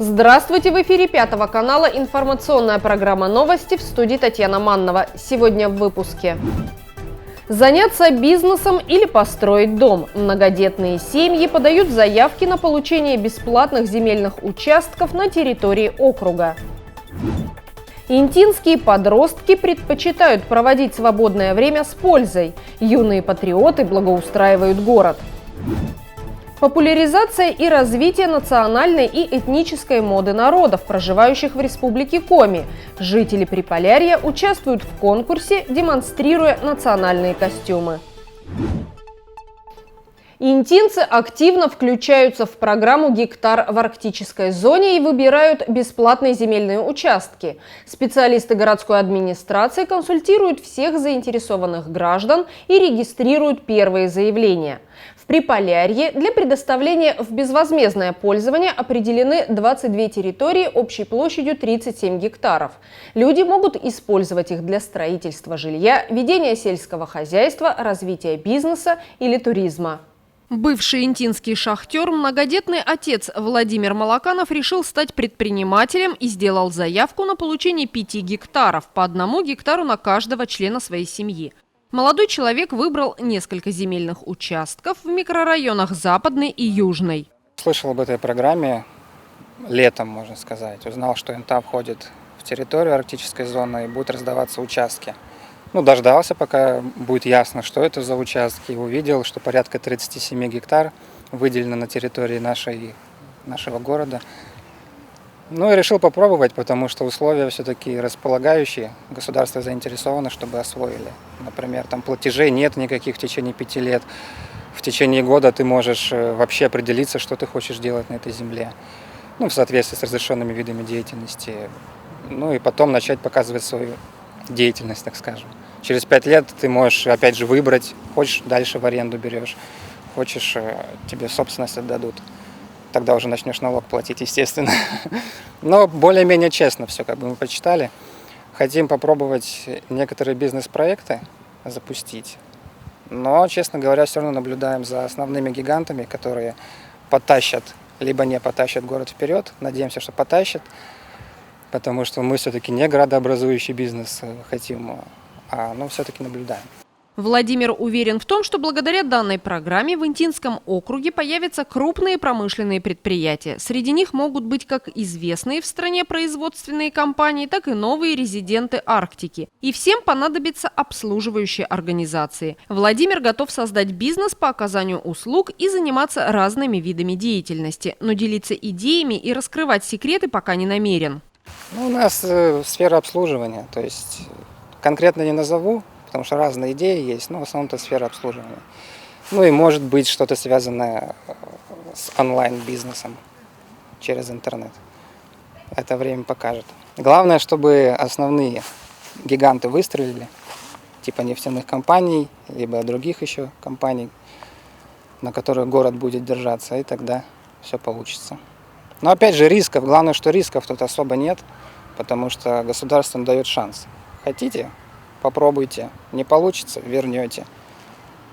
Здравствуйте! В эфире Пятого канала информационная программа «Новости», в студии Татьяна Маннова. Сегодня в выпуске. Заняться бизнесом или построить дом. Многодетные семьи подают заявки на получение бесплатных земельных участков на территории округа. Интинские подростки предпочитают проводить свободное время с пользой. Юные патриоты благоустраивают город. Популяризация и развитие национальной и этнической моды народов, проживающих в Республике Коми. Жители Приполярья участвуют в конкурсе, демонстрируя национальные костюмы. Интинцы активно включаются в программу «Гектар в арктической зоне» и выбирают бесплатные земельные участки. Специалисты городской администрации консультируют всех заинтересованных граждан и регистрируют первые заявления. В Приполярье для предоставления в безвозмездное пользование определены 22 территории общей площадью 37 гектаров. Люди могут использовать их для строительства жилья, ведения сельского хозяйства, развития бизнеса или туризма. Бывший интинский шахтер, многодетный отец Владимир Малаканов решил стать предпринимателем и сделал заявку на получение 5 гектаров, по 1 гектару на каждого члена своей семьи. Молодой человек выбрал несколько земельных участков в микрорайонах Западный и Южный. Слышал об этой программе летом, можно сказать. Узнал, что ИНТА входит в территорию арктической зоны и будут раздаваться участки. Дождался, пока будет ясно, что это за участки. И увидел, что порядка 37 гектар выделено на территории нашего города. И решил попробовать, потому что условия все-таки располагающие. Государство заинтересовано, чтобы освоили. Например, там платежей нет никаких в течение 5 лет. В течение года ты можешь вообще определиться, что ты хочешь делать на этой земле. В соответствии с разрешенными видами деятельности. И потом начать показывать свою деятельность, так скажем. Через 5 лет ты можешь, опять же, выбрать, хочешь дальше в аренду берешь, хочешь, тебе собственность отдадут. Тогда уже начнешь налог платить, естественно. Но более-менее честно все, мы почитали. Хотим попробовать некоторые бизнес-проекты запустить. Но, честно говоря, все равно наблюдаем за основными гигантами, которые потащат, либо не потащат город вперед. Надеемся, что потащат, потому что мы все-таки не градообразующий бизнес хотим, но все-таки наблюдаем. Владимир уверен в том, что благодаря данной программе в Интинском округе появятся крупные промышленные предприятия. Среди них могут быть как известные в стране производственные компании, так и новые резиденты Арктики. И всем понадобятся обслуживающие организации. Владимир готов создать бизнес по оказанию услуг и заниматься разными видами деятельности. Но делиться идеями и раскрывать секреты пока не намерен. У нас сфера обслуживания, то есть конкретно не назову, потому что разные идеи есть, но в основном-то сфера обслуживания. И может быть что-то связанное с онлайн-бизнесом через интернет. Это время покажет. Главное, чтобы основные гиганты выстрелили, типа нефтяных компаний, либо других еще компаний, на которых город будет держаться, и тогда все получится. Но опять же рисков, главное, что рисков тут особо нет, потому что государство дает шанс. Хотите? Попробуйте. Не получится, вернете.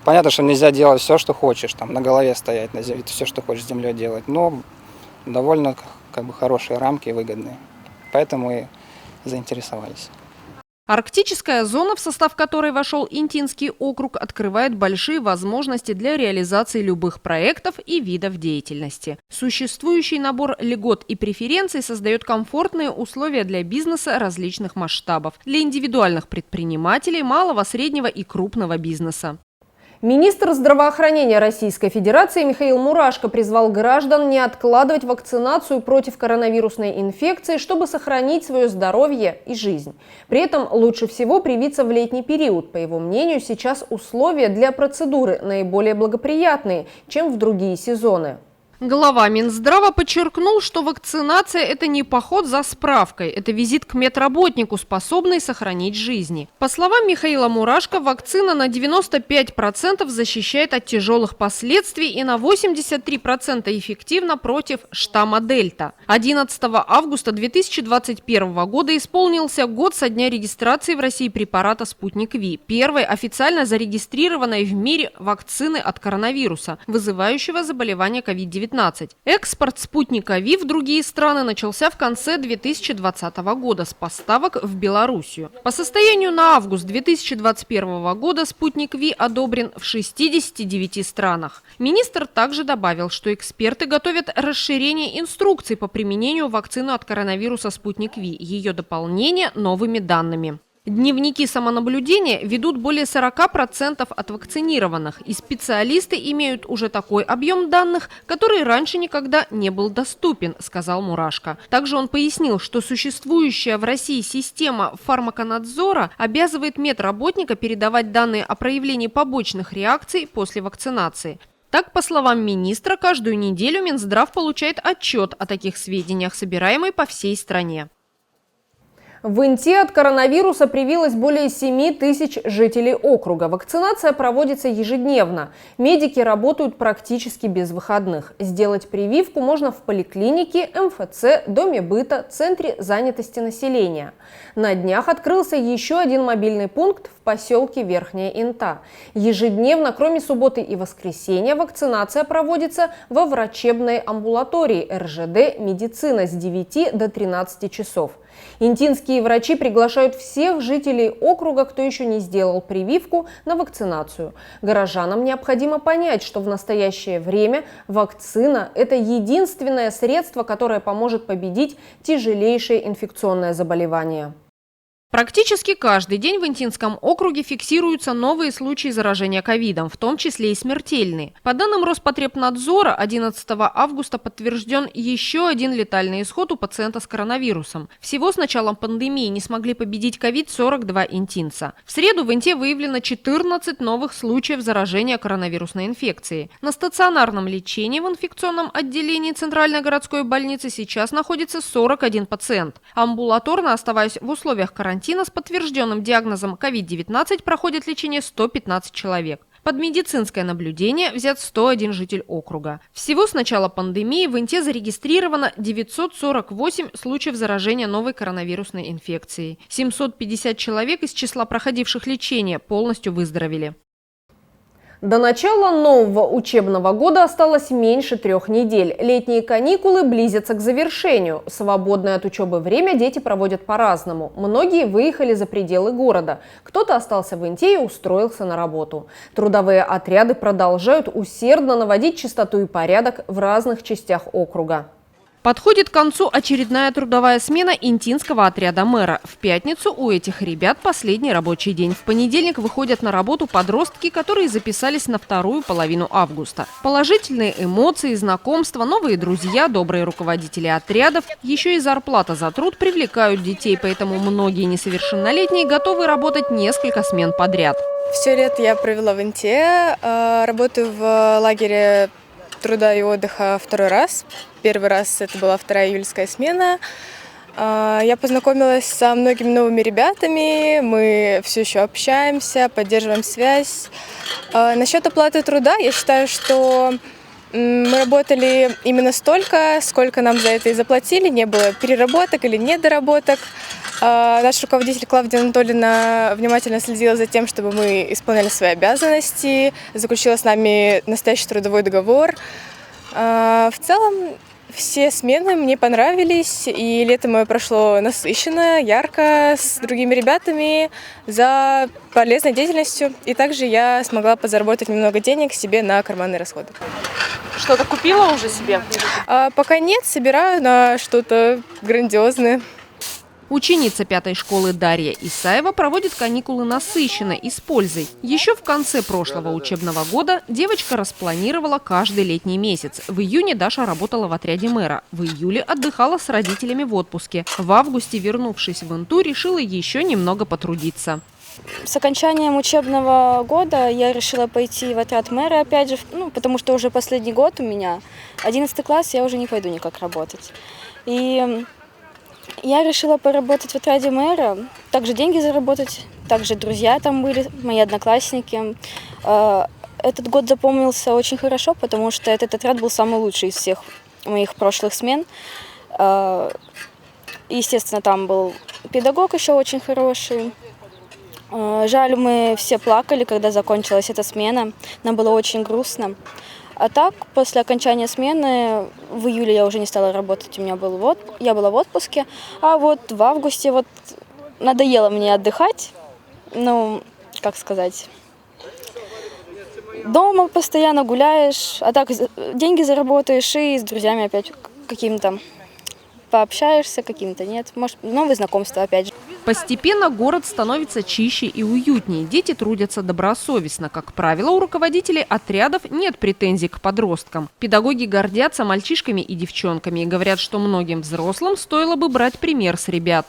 Понятно, что нельзя делать все, что хочешь, на голове стоять, на земле, все, что хочешь с землей делать, но довольно хорошие рамки, выгодные. Поэтому и заинтересовались. Арктическая зона, в состав которой вошел Интинский округ, открывает большие возможности для реализации любых проектов и видов деятельности. Существующий набор льгот и преференций создает комфортные условия для бизнеса различных масштабов, для индивидуальных предпринимателей, малого, среднего и крупного бизнеса. Министр здравоохранения Российской Федерации Михаил Мурашко призвал граждан не откладывать вакцинацию против коронавирусной инфекции, чтобы сохранить свое здоровье и жизнь. При этом лучше всего привиться в летний период. По его мнению, сейчас условия для процедуры наиболее благоприятные, чем в другие сезоны. Глава Минздрава подчеркнул, что вакцинация – это не поход за справкой, это визит к медработнику, способный сохранить жизни. По словам Михаила Мурашко, вакцина на 95% защищает от тяжелых последствий и на 83% эффективна против штамма Дельта. 11 августа 2021 года исполнился год со дня регистрации в России препарата «Спутник Ви», первой официально зарегистрированной в мире вакцины от коронавируса, вызывающего заболевание COVID-19. COVID-19. Экспорт спутника Ви в другие страны начался в конце 2020 года с поставок в Белоруссию. По состоянию на август 2021 года спутник Ви одобрен в 69 странах. Министр также добавил, что эксперты готовят расширение инструкций по применению вакцины от коронавируса «Спутник Ви», ее дополнение новыми данными. Дневники самонаблюдения ведут более 40% от вакцинированных, и специалисты имеют уже такой объем данных, который раньше никогда не был доступен, сказал Мурашко. Также он пояснил, что существующая в России система фармаконадзора обязывает медработника передавать данные о проявлении побочных реакций после вакцинации. Так, по словам министра, каждую неделю Минздрав получает отчет о таких сведениях, собираемый по всей стране. В Инте от коронавируса привилось более 7 тысяч жителей округа. Вакцинация проводится ежедневно. Медики работают практически без выходных. Сделать прививку можно в поликлинике, МФЦ, доме быта, центре занятости населения. На днях открылся еще один мобильный пункт в поселке Верхняя Инта. Ежедневно, кроме субботы и воскресенья, вакцинация проводится во врачебной амбулатории РЖД «Медицина» с 9 до 13 часов. Интинские врачи приглашают всех жителей округа, кто еще не сделал прививку, на вакцинацию. Горожанам необходимо понять, что в настоящее время вакцина – это единственное средство, которое поможет победить тяжелейшее инфекционное заболевание. Практически каждый день в Интинском округе фиксируются новые случаи заражения ковидом, в том числе и смертельные. По данным Роспотребнадзора, 11 августа подтвержден еще один летальный исход у пациента с коронавирусом. Всего с началом пандемии не смогли победить ковид 42 интинца. В среду в Инте выявлено 14 новых случаев заражения коронавирусной инфекцией. На стационарном лечении в инфекционном отделении Центральной городской больницы сейчас находится 41 пациент. Амбулаторно, оставаясь в условиях карантина, с подтвержденным диагнозом COVID-19 проходит лечение 115 человек. Под медицинское наблюдение взят 101 житель округа. Всего с начала пандемии в Инте зарегистрировано 948 случаев заражения новой коронавирусной инфекцией. 750 человек из числа проходивших лечение полностью выздоровели. До начала нового учебного года осталось меньше 3 недель. Летние каникулы близятся к завершению. Свободное от учебы время дети проводят по-разному. Многие выехали за пределы города. Кто-то остался в Инте и устроился на работу. Трудовые отряды продолжают усердно наводить чистоту и порядок в разных частях округа. Подходит к концу очередная трудовая смена интинского отряда мэра. В пятницу у этих ребят последний рабочий день. В понедельник выходят на работу подростки, которые записались на вторую половину августа. Положительные эмоции, знакомства, новые друзья, добрые руководители отрядов, еще и зарплата за труд привлекают детей, поэтому многие несовершеннолетние готовы работать несколько смен подряд. Все лето я провела в Инте, работаю в лагере труда и отдыха второй раз. Первый раз это была 2-я июльская смена. Я познакомилась со многими новыми ребятами, мы все еще общаемся, поддерживаем связь. Насчет оплаты труда, я считаю, что мы работали именно столько, сколько нам за это и заплатили, не было переработок или недоработок. Наш руководитель Клавдия Анатольевна внимательно следила за тем, чтобы мы исполняли свои обязанности, заключила с нами настоящий трудовой договор. В целом все смены мне понравились, и лето мое прошло насыщенно, ярко, с другими ребятами, за полезной деятельностью. И также я смогла подзаработать немного денег себе на карманные расходы. Что-то купила уже себе? Пока нет, собираю на что-то грандиозное. Ученица 5-й школы Дарья Исаева проводит каникулы насыщенно и с пользой. Еще в конце прошлого учебного года девочка распланировала каждый летний месяц. В июне Даша работала в отряде мэра. В июле отдыхала с родителями в отпуске. В августе, вернувшись в Инту, решила еще немного потрудиться. С окончанием учебного года я решила пойти в отряд мэра, опять же, потому что уже последний год у меня, 11 класс, я уже не пойду никак работать. И я решила поработать в отряде мэра, также деньги заработать, также друзья там были, мои одноклассники. Этот год запомнился очень хорошо, потому что этот отряд был самый лучший из всех моих прошлых смен. Естественно, там был педагог еще очень хороший. Жаль, мы все плакали, когда закончилась эта смена. Нам было очень грустно. А так, после окончания смены, в июле я уже не стала работать, я была в отпуске. А вот в августе надоело мне отдыхать. Ну, как сказать, дома постоянно гуляешь, а так деньги заработаешь и с друзьями опять каким-то пообщаешься, каким-то нет. Может, новые знакомства опять же. Постепенно город становится чище и уютнее. Дети трудятся добросовестно. Как правило, у руководителей отрядов нет претензий к подросткам. Педагоги гордятся мальчишками и девчонками и говорят, что многим взрослым стоило бы брать пример с ребят.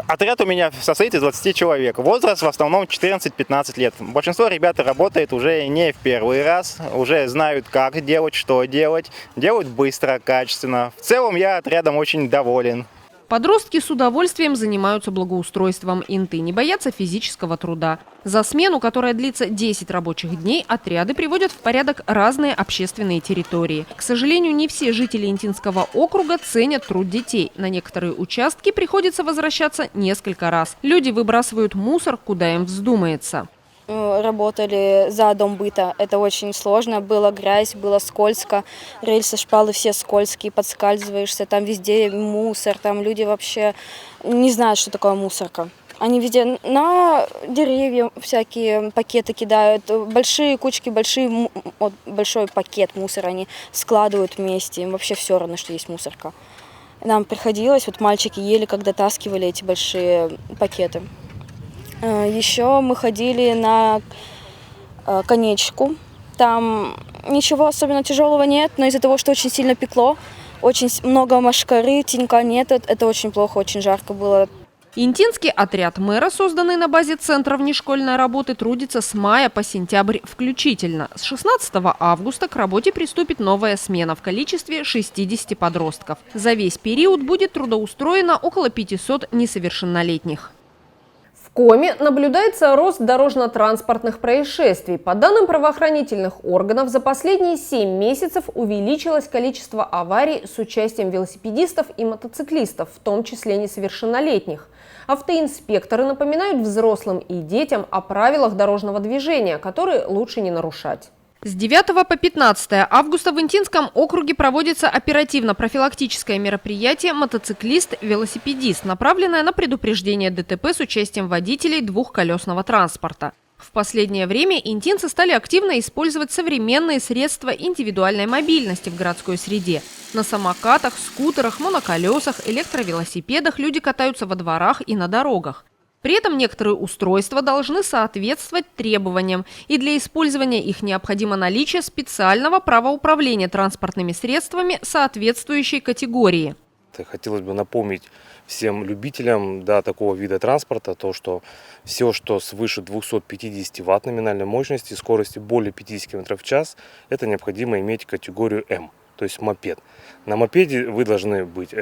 Отряд у меня состоит из 20 человек. Возраст в основном 14-15 лет. Большинство ребят работает уже не в первый раз, уже знают, как делать, что делать. Делают быстро, качественно. В целом я отрядом очень доволен. Подростки с удовольствием занимаются благоустройством Инты, не боятся физического труда. За смену, которая длится 10 рабочих дней, отряды приводят в порядок разные общественные территории. К сожалению, не все жители Интинского округа ценят труд детей. На некоторые участки приходится возвращаться несколько раз. Люди выбрасывают мусор, куда им вздумается. Работали за дом быта. Это очень сложно. Была грязь, было скользко. Рельсы, шпалы все скользкие, подскальзываешься. Там везде мусор. Там люди вообще не знают, что такое мусорка. Они везде на деревья всякие пакеты кидают. Большие кучки, большой пакет мусора они складывают вместе. Им вообще все равно, что есть мусорка. Нам приходилось, мальчики еле когда таскивали эти большие пакеты. Еще мы ходили на конечку. Там ничего особенно тяжелого нет, но из-за того, что очень сильно пекло, очень много мошкары, тенька нет, это очень плохо, очень жарко было. Интинский отряд мэра, созданный на базе Центра внешкольной работы, трудится с мая по сентябрь включительно. С 16 августа к работе приступит новая смена в количестве 60 подростков. За весь период будет трудоустроено около 500 несовершеннолетних. В Коми наблюдается рост дорожно-транспортных происшествий. По данным правоохранительных органов, за последние 7 месяцев увеличилось количество аварий с участием велосипедистов и мотоциклистов, в том числе несовершеннолетних. Автоинспекторы напоминают взрослым и детям о правилах дорожного движения, которые лучше не нарушать. С 9 по 15 августа в Интинском округе проводится оперативно-профилактическое мероприятие «Мотоциклист-велосипедист», направленное на предупреждение ДТП с участием водителей двухколесного транспорта. В последнее время интинцы стали активно использовать современные средства индивидуальной мобильности в городской среде. На самокатах, скутерах, моноколесах, электровелосипедах люди катаются во дворах и на дорогах. При этом некоторые устройства должны соответствовать требованиям, и для использования их необходимо наличие специального права управления транспортными средствами соответствующей категории. Хотелось бы напомнить всем любителям такого вида транспорта, что все, что свыше 250 Вт номинальной мощности, скорости более 50 км в час, это необходимо иметь категорию М, то есть мопед. На мопеде вы должны быть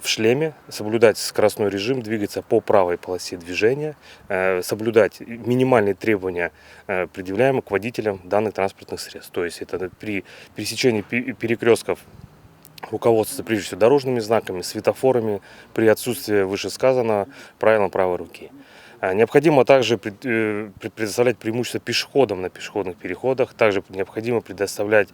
в шлеме, соблюдать скоростной режим, двигаться по правой полосе движения, соблюдать минимальные требования, предъявляемые к водителям данных транспортных средств. То есть это при пересечении перекрестков руководствоваться прежде всего дорожными знаками, светофорами, при отсутствии вышесказанного правилам правой руки. Необходимо также предоставлять преимущество пешеходам на пешеходных переходах, также необходимо предоставлять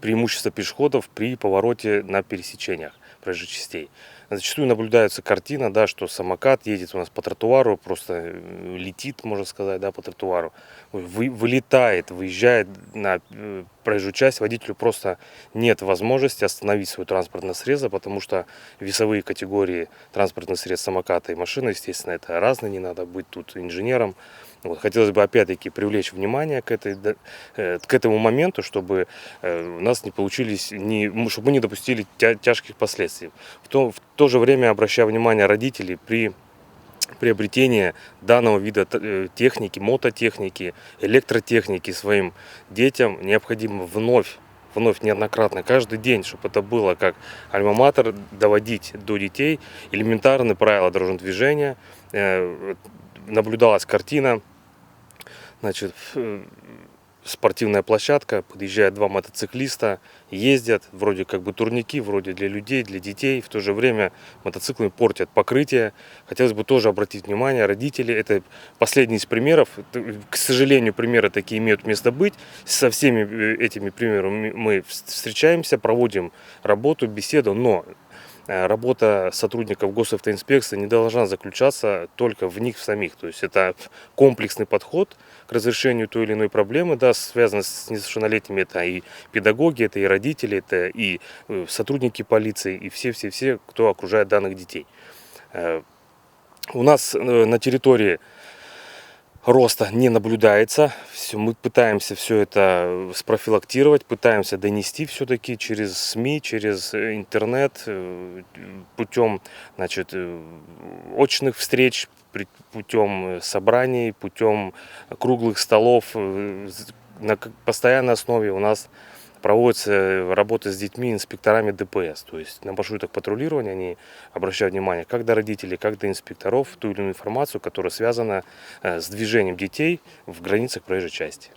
преимущество пешеходов при повороте на пересечениях проезжих частей. Зачастую наблюдается картина, что самокат едет у нас по тротуару, просто летит, можно сказать, по тротуару, вылетает, выезжает на проезжую часть. Водителю просто нет возможности остановить свое транспортное средство, потому что весовые категории транспортных средств самоката и машины, естественно, это разные, не надо быть тут инженером. Хотелось бы опять-таки привлечь внимание к этому моменту, чтобы у нас не получились, чтобы мы не допустили тяжких последствий. В то же время обращаю внимание родителей при приобретении данного вида техники, мототехники, электротехники своим детям необходимо вновь неоднократно, каждый день, чтобы это было как альма-матер, доводить до детей элементарные правила дорожного движения. Наблюдалась картина, спортивная площадка, подъезжают два мотоциклиста, ездят, вроде как бы турники, вроде для людей, для детей. В то же время мотоциклы портят покрытие. Хотелось бы тоже обратить внимание, родители, это последний из примеров. К сожалению, примеры такие имеют место быть. Со всеми этими примерами мы встречаемся, проводим работу, беседу, но работа сотрудников госавтоинспекции не должна заключаться только в них самих. То есть это комплексный подход к разрешению той или иной проблемы, да, связанной с несовершеннолетними. Это и педагоги, это и родители, это и сотрудники полиции, и все, кто окружает данных детей. У нас на территории роста не наблюдается. Мы пытаемся все это спрофилактировать, пытаемся донести все-таки через СМИ, через интернет, путем, значит, очных встреч, путем собраний, путем круглых столов. На постоянной основе у нас проводится работа с детьми инспекторами ДПС. То есть на маршрутах патрулирования они обращают внимание как до родителей, как до инспекторов в ту или иную информацию, которая связана с движением детей в границах проезжей части.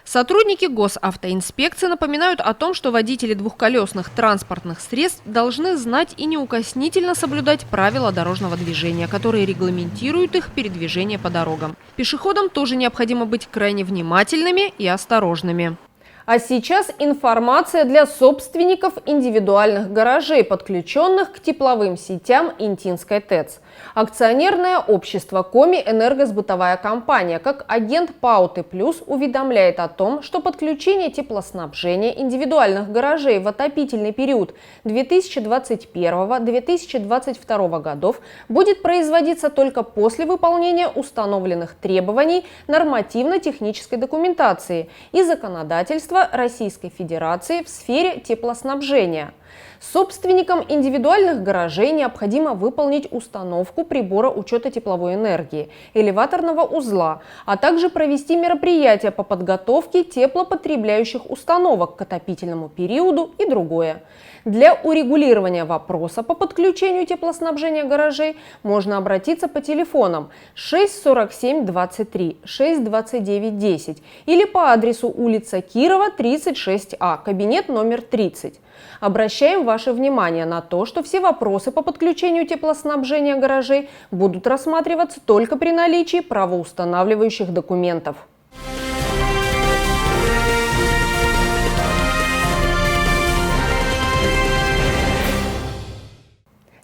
Сотрудники госавтоинспекции напоминают о том, что водители двухколесных транспортных средств должны знать и неукоснительно соблюдать правила дорожного движения, которые регламентируют их передвижение по дорогам. Пешеходам тоже необходимо быть крайне внимательными и осторожными. А сейчас информация для собственников индивидуальных гаражей, подключенных к тепловым сетям Интинской ТЭЦ. Акционерное общество «Коми Энергосбытовая компания» как агент ПАО «Т+» уведомляет о том, что подключение теплоснабжения индивидуальных гаражей в отопительный период 2021-2022 годов будет производиться только после выполнения установленных требований нормативно-технической документации и законодательства Российской Федерации в сфере теплоснабжения. Собственникам индивидуальных гаражей необходимо выполнить установку прибора учета тепловой энергии, элеваторного узла, а также провести мероприятия по подготовке теплопотребляющих установок к отопительному периоду и другое. Для урегулирования вопроса по подключению теплоснабжения гаражей можно обратиться по телефонам 647 23 629 10 или по адресу улица Кирова, 36А, кабинет номер 30. Обращаем ваше внимание на то, что все вопросы по подключению теплоснабжения гаражей будут рассматриваться только при наличии правоустанавливающих документов.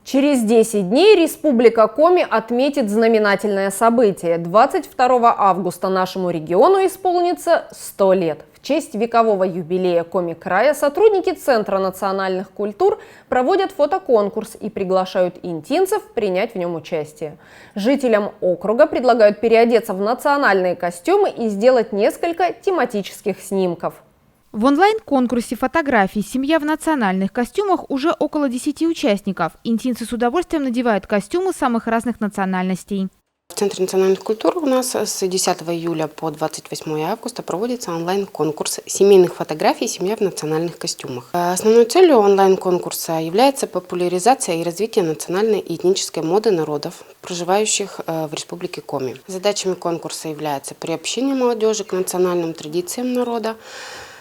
Через 10 дней Республика Коми отметит знаменательное событие. 22 августа нашему региону исполнится 100 лет. В честь векового юбилея Коми-края сотрудники Центра национальных культур проводят фотоконкурс и приглашают интинцев принять в нем участие. Жителям округа предлагают переодеться в национальные костюмы и сделать несколько тематических снимков. В онлайн-конкурсе фотографий «Семья в национальных костюмах» уже около 10 участников. Интинцы с удовольствием надевают костюмы самых разных национальностей. В Центре национальных культур у нас с 10 июля по 28 августа проводится онлайн-конкурс семейных фотографий «Семья в национальных костюмах». Основной целью онлайн-конкурса является популяризация и развитие национальной и этнической моды народов, проживающих в Республике Коми. Задачами конкурса является приобщение молодежи к национальным традициям народа,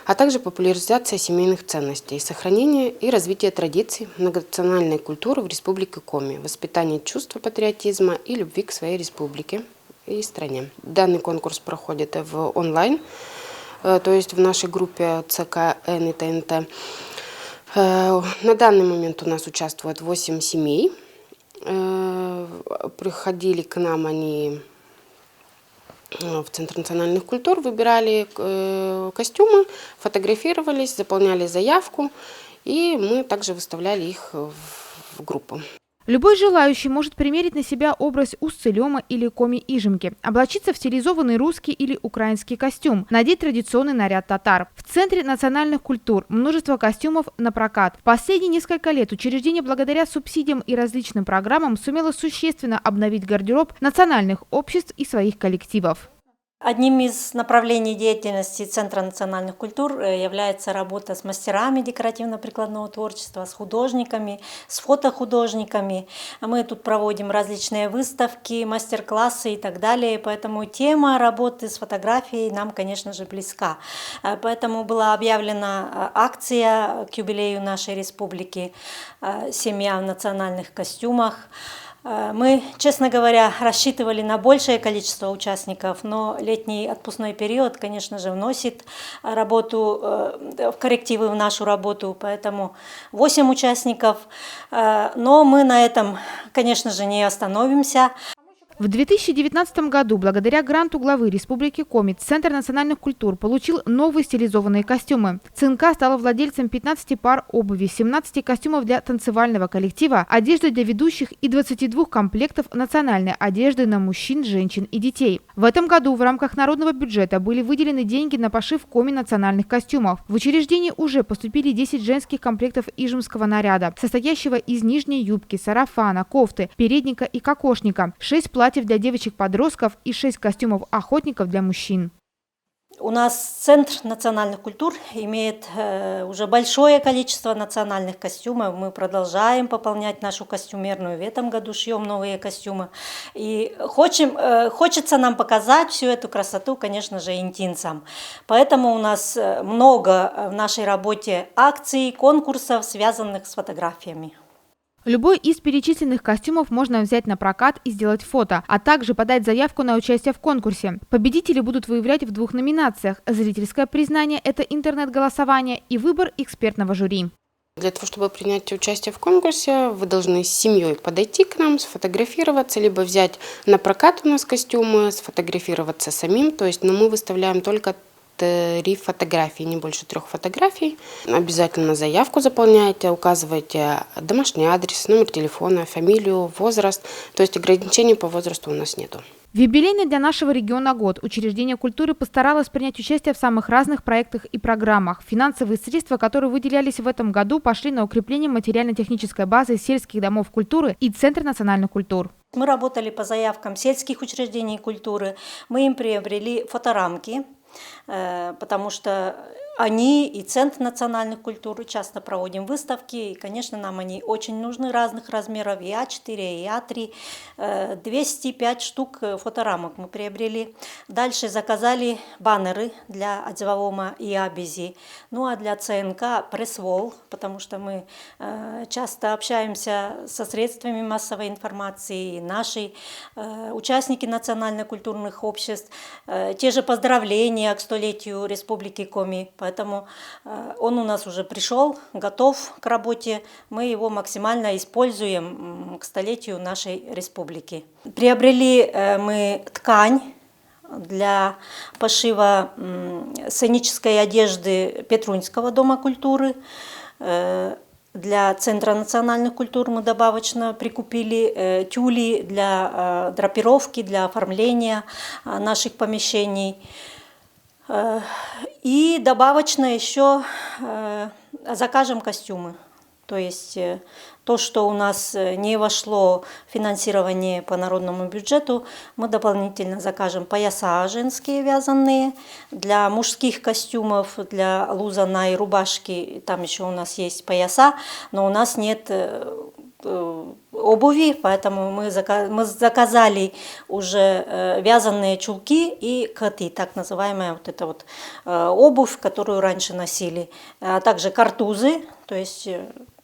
а также популяризация семейных ценностей, сохранение и развитие традиций многонациональной культуры в Республике Коми, воспитание чувства патриотизма и любви к своей республике и стране. Данный конкурс проходит в онлайн, то есть в нашей группе ЦК Н и ТНТ. На данный момент у нас участвует 8 семей. Приходили к нам они в Центр национальных культур, выбирали костюмы, фотографировались, заполняли заявку, и мы также выставляли их в группу. Любой желающий может примерить на себя образ Усть-Целема или Коми-Ижемки, облачиться в стилизованный русский или украинский костюм, надеть традиционный наряд татар. В Центре национальных культур множество костюмов на прокат. В последние несколько лет учреждение благодаря субсидиям и различным программам сумело существенно обновить гардероб национальных обществ и своих коллективов. Одним из направлений деятельности Центра национальных культур является работа с мастерами декоративно-прикладного творчества, с художниками, с фотохудожниками. Мы тут проводим различные выставки, мастер-классы и так далее, поэтому тема работы с фотографией нам, конечно же, близка. Поэтому была объявлена акция к юбилею нашей республики «Семья в национальных костюмах». Мы, честно говоря, рассчитывали на большее количество участников, но летний отпускной период, конечно же, вносит коррективы в нашу работу, поэтому 8 участников. Но мы на этом, конечно же, не остановимся. В 2019 году, благодаря гранту главы Республики Коми, Центр национальных культур получил новые стилизованные костюмы. ЦНК стала владельцем 15 пар обуви, 17 костюмов для танцевального коллектива, одежды для ведущих и 22 комплектов национальной одежды на мужчин, женщин и детей. В этом году в рамках народного бюджета были выделены деньги на пошив Коми национальных костюмов. В учреждении уже поступили 10 женских комплектов ижемского наряда, состоящего из нижней юбки, сарафана, кофты, передника и кокошника, 6 платьев для девочек-подростков и 6 костюмов охотников для мужчин. У нас Центр национальных культур имеет уже большое количество национальных костюмов. Мы продолжаем пополнять нашу костюмерную. В этом году шьем новые костюмы. И хочется нам показать всю эту красоту, конечно же, интинцам. Поэтому у нас много в нашей работе акций, конкурсов, связанных с фотографиями. Любой из перечисленных костюмов можно взять на прокат и сделать фото, а также подать заявку на участие в конкурсе. Победители будут выявлять в 2 номинациях: зрительское признание – это интернет-голосование, и выбор экспертного жюри. Для того, чтобы принять участие в конкурсе, вы должны с семьей подойти к нам, сфотографироваться, либо взять на прокат у нас костюмы, сфотографироваться самим. То есть, мы выставляем только 3 фотографии, не больше 3 фотографий. Обязательно заявку заполняете, указываете домашний адрес, номер телефона, фамилию, возраст. То есть ограничений по возрасту у нас нету. В юбилейный для нашего региона год учреждение культуры постаралось принять участие в самых разных проектах и программах. Финансовые средства, которые выделялись в этом году, пошли на укрепление материально-технической базы сельских домов культуры и Центра национальных культур. Мы работали по заявкам сельских учреждений культуры. Мы им приобрели фоторамки, потому что они и Центр национальных культур часто проводим выставки, и, конечно, нам они очень нужны разных размеров, и А4, и А3. 205 штук фоторамок мы приобрели. Дальше заказали баннеры для Адзивавома и Абизи. Ну а для ЦНК пресс-волл, потому что мы часто общаемся со средствами массовой информации, и наши участники национально-культурных обществ. Те же поздравления к 100-летию Республики Коми. Поэтому он у нас уже пришел, готов к работе. Мы его максимально используем к 100-летию нашей республики. Приобрели мы ткань для пошива сценической одежды Петрунского дома культуры. Для Центра национальных культур мы добавочно прикупили тюли для драпировки, для оформления наших помещений. И добавочно еще закажем костюмы. То есть то, что у нас не вошло в финансирование по народному бюджету, мы дополнительно закажем пояса женские вязаные, для мужских костюмов, для лузана и рубашки, там еще у нас есть пояса, но у нас нет обуви, поэтому мы заказали уже вязаные чулки и коты, так называемая вот эта вот обувь, которую раньше носили, а также картузы, то есть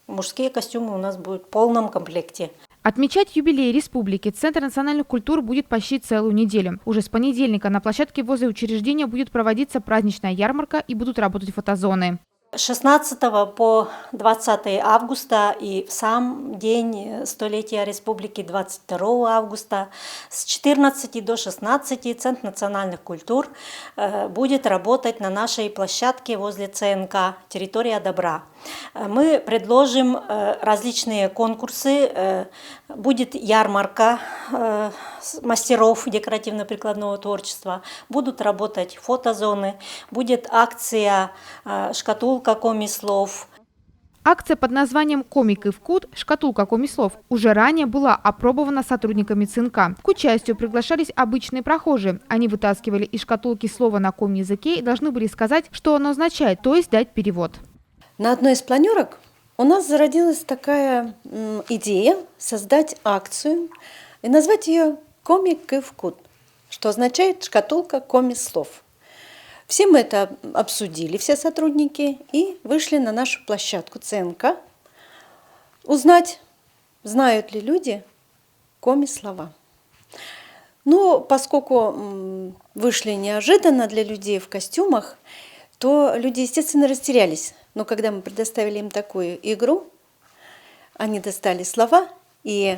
мужские костюмы у нас будут в полном комплекте. Отмечать юбилей республики Центр национальных культур будет почти целую неделю. Уже с понедельника на площадке возле учреждения будет проводиться праздничная ярмарка и будут работать фотозоны. С 16 по 20 августа и в сам день 100-летия республики 22 августа с 14 до 16 Центр национальных культур будет работать на нашей площадке возле ЦНК «Территория добра». Мы предложим различные конкурсы, будет ярмарка мастеров декоративно-прикладного творчества, будут работать фотозоны, будет акция «Шкатулка Коми слов». Акция под названием «Комик и вкус. Шкатулка комислов» уже ранее была опробована сотрудниками ЦНК. К участию приглашались обычные прохожие. Они вытаскивали из шкатулки слово на ком-языке и должны были сказать, что оно означает, то есть дать перевод. На одной из планерок у нас зародилась такая идея создать акцию и назвать ее «Комик и вкус», что означает «шкатулка комислов». Все мы это обсудили, все сотрудники, и вышли на нашу площадку ЦНК узнать, знают ли люди комислова. Но поскольку вышли неожиданно для людей в костюмах, то люди, естественно, растерялись. Но когда мы предоставили им такую игру, они достали слова, и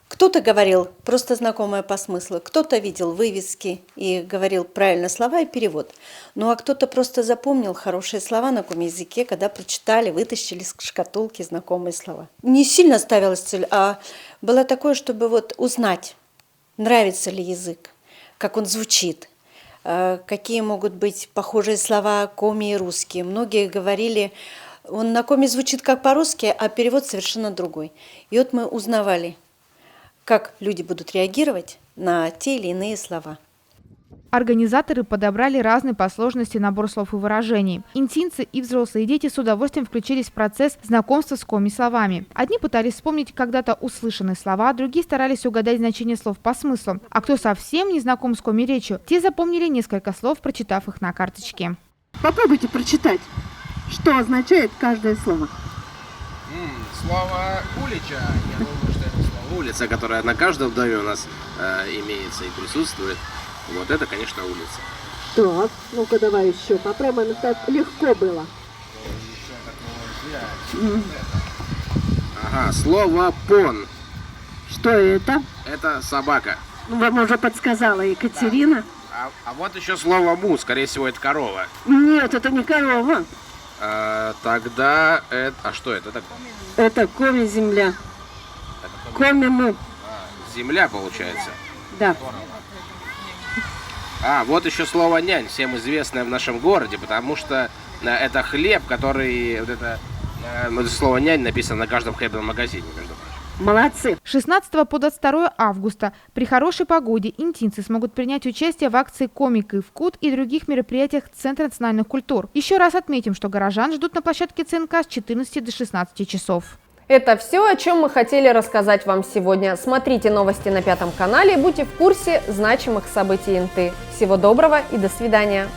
кто-то говорил просто знакомое по смыслу, кто-то видел вывески и говорил правильно слова и перевод. Ну а кто-то просто запомнил хорошие слова на ком-языке, когда прочитали, вытащили из шкатулки знакомые слова. Не сильно ставилась цель, а было такое, чтобы вот узнать, нравится ли язык, как он звучит. Какие могут быть похожие слова коми и русские. Многие говорили, он на коми звучит как по-русски, а перевод совершенно другой. И вот мы узнавали, как люди будут реагировать на те или иные слова. Организаторы подобрали разный по сложности набор слов и выражений. Интинцы и взрослые дети с удовольствием включились в процесс знакомства с коми-словами. Одни пытались вспомнить когда-то услышанные слова, другие старались угадать значение слов по смыслу. А кто совсем не знаком с коми-речью, те запомнили несколько слов, прочитав их на карточке. Попробуйте прочитать, что означает каждое слово. Слово «улича». Я думаю, что это слово «улица», которое на каждом доме у нас имеется и присутствует. Вот это, конечно, улица. Так, ну-ка давай еще попробуем, так легко было. Ага, слово «пон». Что это? Это собака. Ну, вам уже подсказала Екатерина. А вот еще слово «му», скорее всего, это корова. Нет, это не корова. Тогда это... А что это такое? Это коми-земля. Коми-му. Земля, получается? Да. Вот еще слово «нянь», всем известное в нашем городе, потому что это хлеб, который... Вот это слово «нянь» написано на каждом хлебном магазине, между прочим. Молодцы! 16 по 22 августа при хорошей погоде интинцы смогут принять участие в акции «Комик и вкус» и других мероприятиях Центра национальных культур. Еще раз отметим, что горожан ждут на площадке ЦНК с 14 до 16 часов. Это все, о чем мы хотели рассказать вам сегодня. Смотрите новости на 5 канале и будьте в курсе значимых событий Инты. Всего доброго и до свидания!